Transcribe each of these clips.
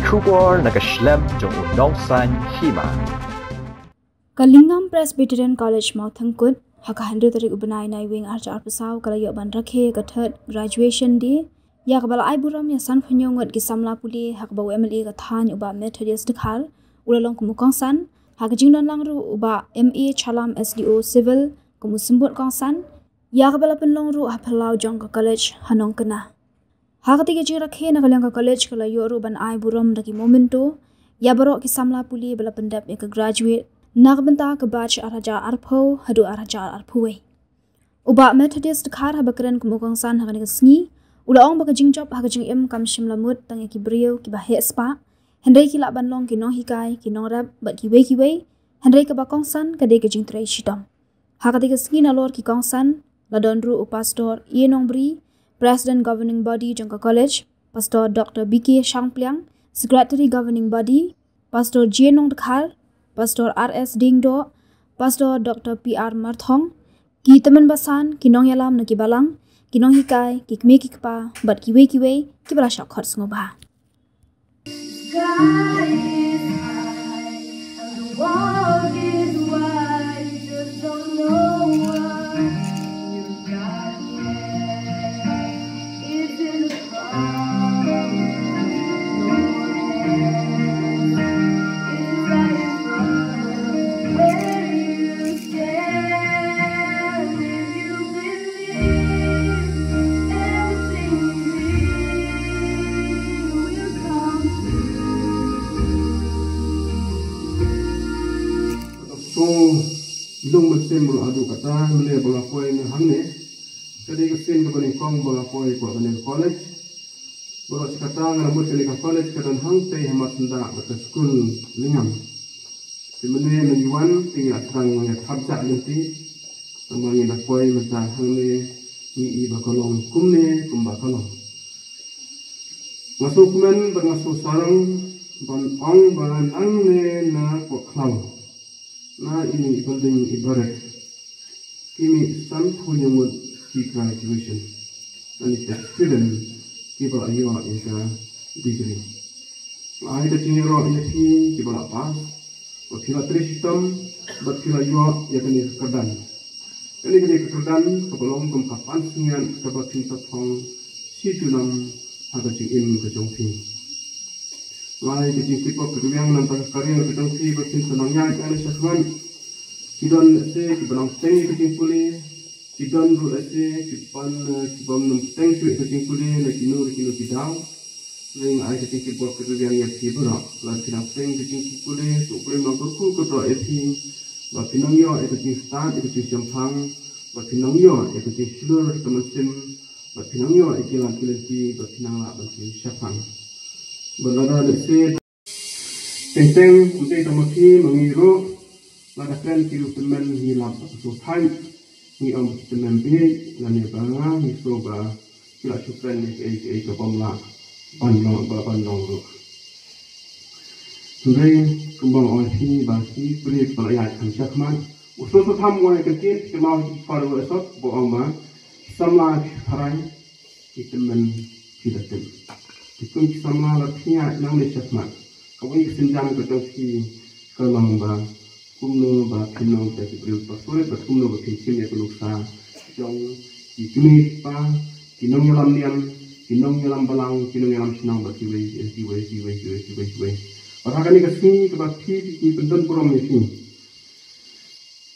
Kubor nakaslam jong unong san Hima. Lyngngam Presbyterian College Mauthangkut haka 100 tarik ubenai nai wing archa arpasau kala ban Rakhe ka third graduation day ya kabala ai buram ya san phanyongot ki Samla Pule hak ba MLA ka than uba Methodist dikhal ulalong kumukong san haka jingdon langru uba MA Chalam SDO Civil kumusimbut kong san ya kabala penlong ru hapalau jong ka college hanong kena haka tiga jing Rakhe na kalyang ka college kala yoru ban ai buram daki Momento ya barok ki Samla Pule bala pendap ya ka graduate Nagbenta ke batch araja arpo hadu araja arpuwe. Uba Methodist khar habakren kumukong san hakani kesngi. Ula ong baka jingjob haka jing kam shimlamut tang ki brio ki bahe spa. Hendai ki laban long ki nong hikai ki nong rap bat ki wei. Hendai ke bakong san ke de ke jing trai shidom. Haka de kesngi na lor ki kong san ladonru upastor Ie Nong Bri, President Governing Body jangka college, Pastor Dr. BK Shangpliang, Secretary Governing Body, Pastor J Nong Dekhar, Pastor RS Dingdo, Pastor Dr. PR Marthong, ki teman basan, ki nong yalam na ki balang, ki nong hikai, ki kme ki kpa, bat ki wei, ki bala shak khot sngobha. Ilung mesin bulu adu kata mele bangapoi ni hamne kadi kesin ke bani kong bangapoi ko bani college boro kata ngamut ke college kadan hang tei hamat nda ke school Lyngngam simene menyuan tinggal sang ya sabja lenti tamangi nakoi mata hangne ni i bakolong kumne kumbakolong ngaso kumen bangaso sarang ban ong ban angne na ko klau na ini building ibarat kini san punyamut ki graduation and it's student kiba ayo ika degree ai ta tiniro isi kiba pas wakila tristam bakila yo yakani kadan ini kadan kebolong kempapan singan kebatin sapong sidunam ada jing ke jongpi Lai kecil kita kedua nampak karya kita si bersin senangnya ada sesuatu. Kidon se kibang teng kecil pule, kidon ru se kipan kibang nam teng kecil pule lagi nur kidau. Lain ada kecil kita kedua yang sibuk. Lain kidang teng kecil pule, supaya mampu kita esi. Bapinang yo kecil start kecil jampang, bapinang yo kecil seluruh teman-teman, bapinang yo kilan kilasi, bapinang lah bapin syafang. Berada di tentang untuk tamaki mengiru ladakan kilo teman hilang sesuai ni teman baik dan bangga hisoba kila syukran ni ke pemla bandong ru. Sudah kembang oleh basi beri perayaan hamsakman usul tutam wai kecil kemau paru esok bohong Samla harai teman tidak tem. Ikut Samla latihan nang lesasmat. Kawin kesenjang kedosi kelang ba kumno ba kinong tadi beri pasore ba kumno ba kinsin ya keluksa jong ikni pa kinong yalam balang kinong yalam sinang ba kiwe. Parakan ikasni kebakti di pendon purom ni.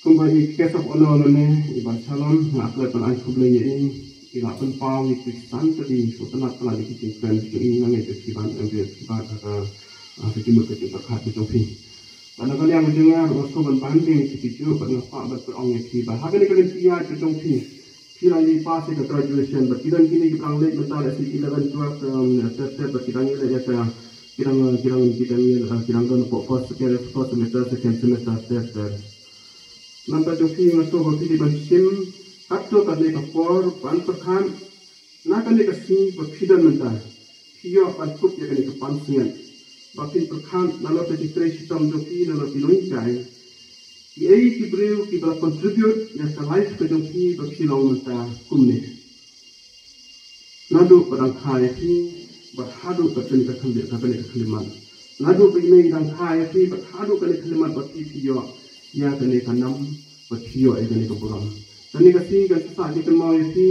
Kembali kesap ono ne iban salon ngakle pan ai kuble ye ilapan pau ni kristan tadi sotenak telah dikicipkan ini nang itu siban ambil sibat sejumlah kecil hati topi. Pada kali yang mendengar rasul dan pandai sekitar pada pak berperang yang sibat. Hari ini kalian siap topi. Kira ini pas ke graduation. Berkiraan kini kita angkat mentara si 11 12 semester berkiraan ini ya kirang kan first semester second semester. Nampak topi rasul berkini bersim. Atau tadi kapor pan perkan, nak kini kasih berkidan mentah. Kio pan kup yang kini kepansian. Bakin perkan lalu tadi trace hitam joki lalu pinoi. Iai kibreu kibra contribute yang selain kejoki berkilau mentah kumne. Nadu padang khai ki but hadu katani kalimat. Nadu begini dang kai fi but hadu kani kalimat but piyo ya kani kanam but piyo kani kaburam. Kani kasi kan sa di kan mau fi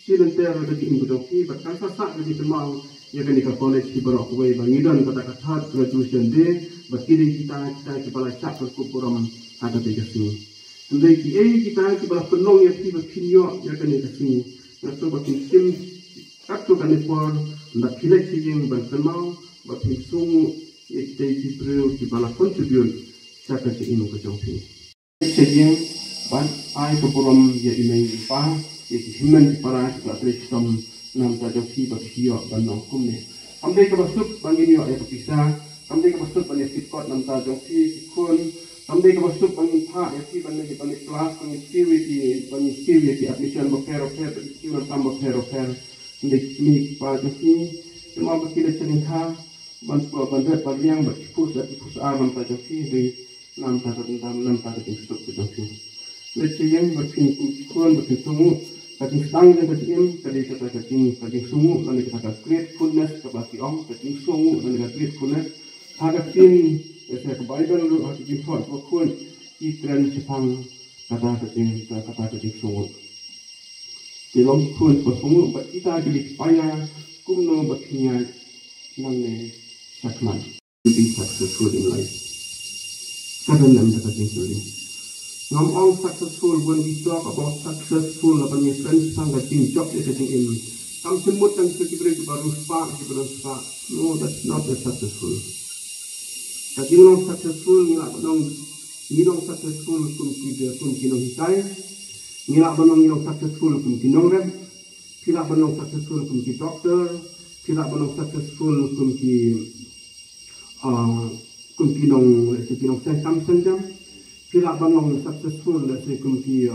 silen ter ada di imbu fi but kan sa di kan mau ya kani ka college ki barok way bangidan kata kata graduation day but kini kita kepala cak berkuburam ada di kasi. Andai kita kepala penong ya fi but piyo ya kani kasi. Naso bakin sim Kaktu kani por ndak pilek siyeng ban kenal batin sungu ikte kibreu ki bala contribute saka ke inu ke jongsi. Siyeng ban ai ko porom ye imei pa ye himan para ki patre tom nam ta jongsi ba hiyo ban no kumne. Amde ka basuk bangini yo e pisa, amde ka basuk ban ye sikot nam ta jongsi kun, amde ka basuk bangin pa ye ki ban ye ban class ban series ki admission ba pero ki na tam ba pero Nik pa jasi, semua berkira cerita, bantu bandar baliang berkipus alam pa jasi, di nam takat instuk jasi. Leci yang berkipun berkipun, kating stang yang kating kata kating sungu, nanti kata gratefulness kepada om, kating sungu, nanti kata gratefulness. Haga tin, saya kebaikan lu hati jihad berkun, ikran Jepang kata kating sungu. Dalam kun bersungu, kita jadi payah kumno berkinya nangne sakman. To be successful in life. Kadang nam kata jengkoli. Ngam all successful when we talk about successful, apa ni friends sang kating job dia kating in. Kam semut yang sekibri baru spa. No, that's not the successful. Kating long successful, nilong successful kum kinong hikai. Nilak banong successful kum kinong rem, pilak banong successful kum ki doktor, pilak banong successful kum kinong sengkam senjam, pilak banong successful kum ki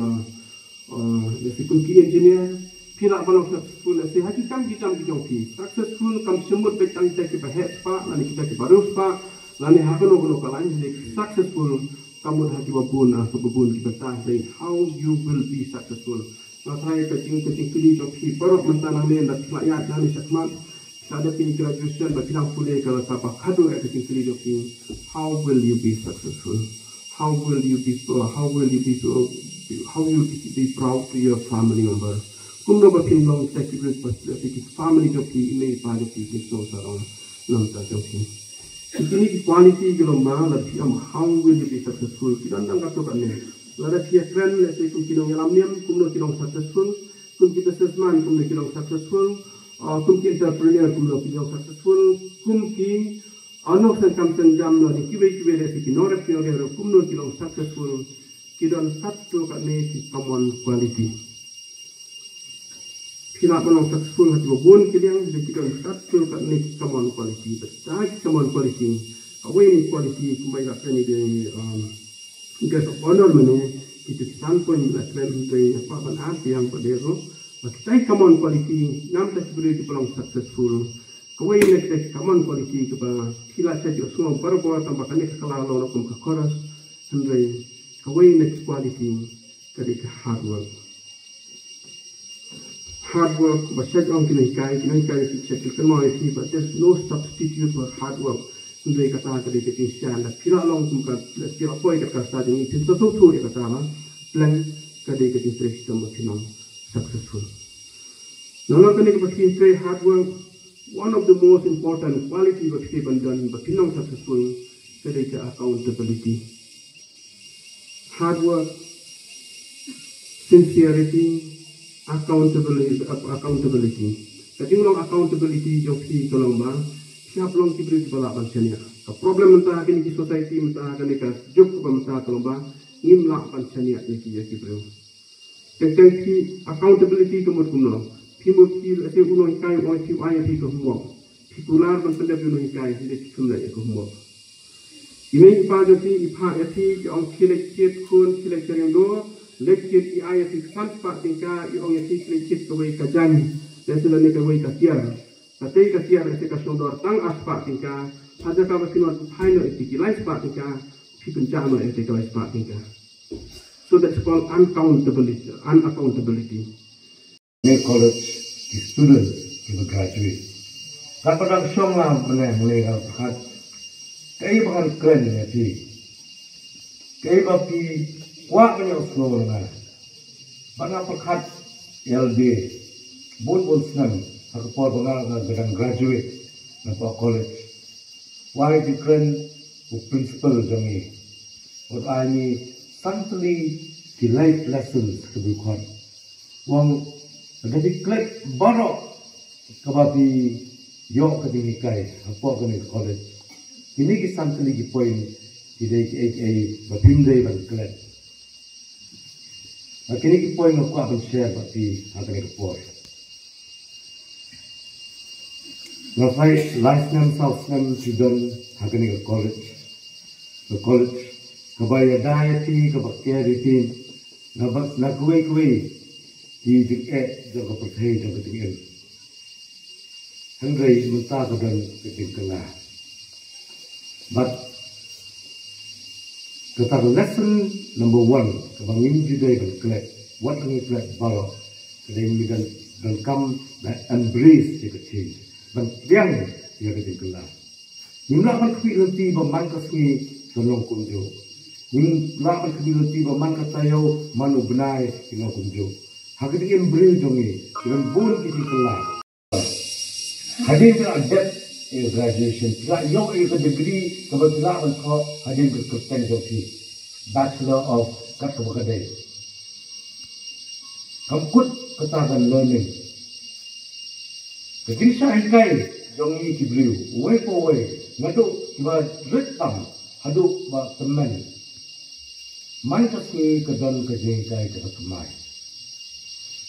engineer, pilak banong successful haki kam ki successful kam semut betang kita head spa, lani kita baru spa, lani hakono kalan successful. Kamu hati babun kita tahu how you will be successful. Saya kecing kili joki perut mentanam ni dan rakyat dan sakmat. Ada pini graduation bagi orang Pule kalau siapa kado kecing kili joki. How will you be successful? How will you be proud to your family member? Kumno bakin long secret family joki ini pada joki so sarong nampak joki. Ini quality kalau mana lagi how will you be successful? Kita nak kata kan ni. Lada dia trend lesai kum kita nyalam niam, kumno kita successful, kum kita salesman, kumno kita successful, kum kita entrepreneur, kumno kita successful, kum ki anak sengkam senjam ni kiwe lesai kita norep kita kumno kita successful. Kita satu kan ni common quality. Kita belum successful hati babun kalian kita satu kan ni common quality. Tapi common quality, awal ni quality kumai rakyat ni dia guys of honor mana kita standpoint lah trend dari apa pun arti yang berdero. Kita common quality nam tak boleh belum successful. Awal ni kita common quality kepada kita saja semua berbuat tanpa kena kelaluan atau kekoras. Hendai awal ni quality ketika hard work. Hard work, but orang kena ikai cekil kan mau itu, but there's no substitute for hard work. Untuk kata tadi kita sian, dah kira long kumkat, kira apa yang kita start ini, itu tu dia kata apa, plan kadai kita terus macam successful. Nalar kena kita hard work, one of the most important quality of kita bandan, but kita successful kadai kita accountability. Hard work, sincerity. Accountability. Jadi ulang accountability joki kalau bah, siapa long kibri kepala pancanya. Problem mentah kini di society mentah kini kas jok mentah kalau bah, ngimlah pancanya ni kibri. Tentang accountability kemud kumno. Timur kil ase ulang kai orang tim ayat itu semua. Titular dan pendap ulang kai hindi kumno itu semua. Ini ipa joki ipa eti orang kilek kun kilek yang dua. Lekit i ayat sampai tingkah i orang yang lekit kawai kajan dan selain kawai kasiar. Tapi kasiar itu kasondor tang aspak tingkah. Ada kawai kinot final itu kilai aspak tingkah. Pipencama itu kilai aspak tingkah. So that's called unaccountability. In college, the students will graduate. Kan padang syong lah mulai kalau pakat. Kaya bahkan keren ya pi. Kaya bapi kuat punya flow lah. Bangga pakat LD, bun senang. Aku pol bangga dengan graduate, nampak college. Why di keren principal jangi. What I ni simply the life lessons kebukaan. Wang ada di klik baru kebabi yok kedingikai apa kena college. Ini kisah lagi poin tidak bapindai bangklet. Kini ki poin aku akan share bagi akan ekspor. Nafai life nam south nam student akan ke college. Ke college kebaya diety kebaktiar ritin nak kuih di tingkat jaga percaya jaga tinggal. Hanggai minta kedan ketinggalan. But kata lesson number 1 kebangin juga berkelak. What kami kelak balok. Kedai ini dan come dan embrace dia kecil. Dan tiang dia ketinggalan. Nimla kan kepilati bermangkas ni tolong kunjung. Nimla kan kepilati bermangkas tayo manu benai tolong kunjung. Hak dia embrace jongi dengan bun ketinggalan. Hadir ke depth graduation, tidak yang ke degree kebetulan engkau hadir ke kompetensi Bachelor of kat kebakadai. Kamput ketahanan learning. Kejinsah hingkai jongi kibriu, way for way, ngaduk tiba retam, haduk ba teman. Mantas ni kedan kejingkai kebetumai.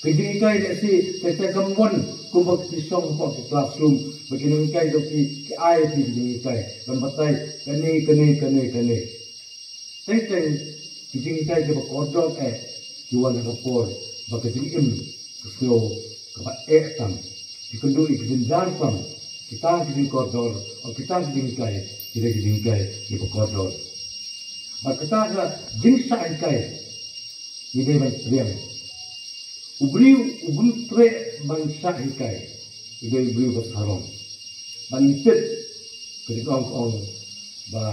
Kejingkai dia si saya kamuan kumpul kisong kumpul classroom begini doki ke IT kejingkai dan batai kene. Tentang kejingkai dia berkodok jual kapor berkejingim keslo kebat tam dikenduri kejendan pam kita kejing kodor atau kita kejingkai tidak kejingkai dia berkodor. Maka kita ada jenis kai ini banyak Ubriu tre bangsa hikai, idai ubriu bersarong. Banyitet ketika orang ba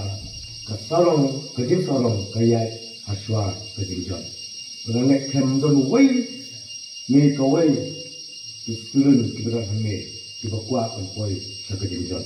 kasarong kejin sarong kaya aswa kejin jon. Berangai kemdon way me kawai student kita kami kita kuat employ sa kejin jon.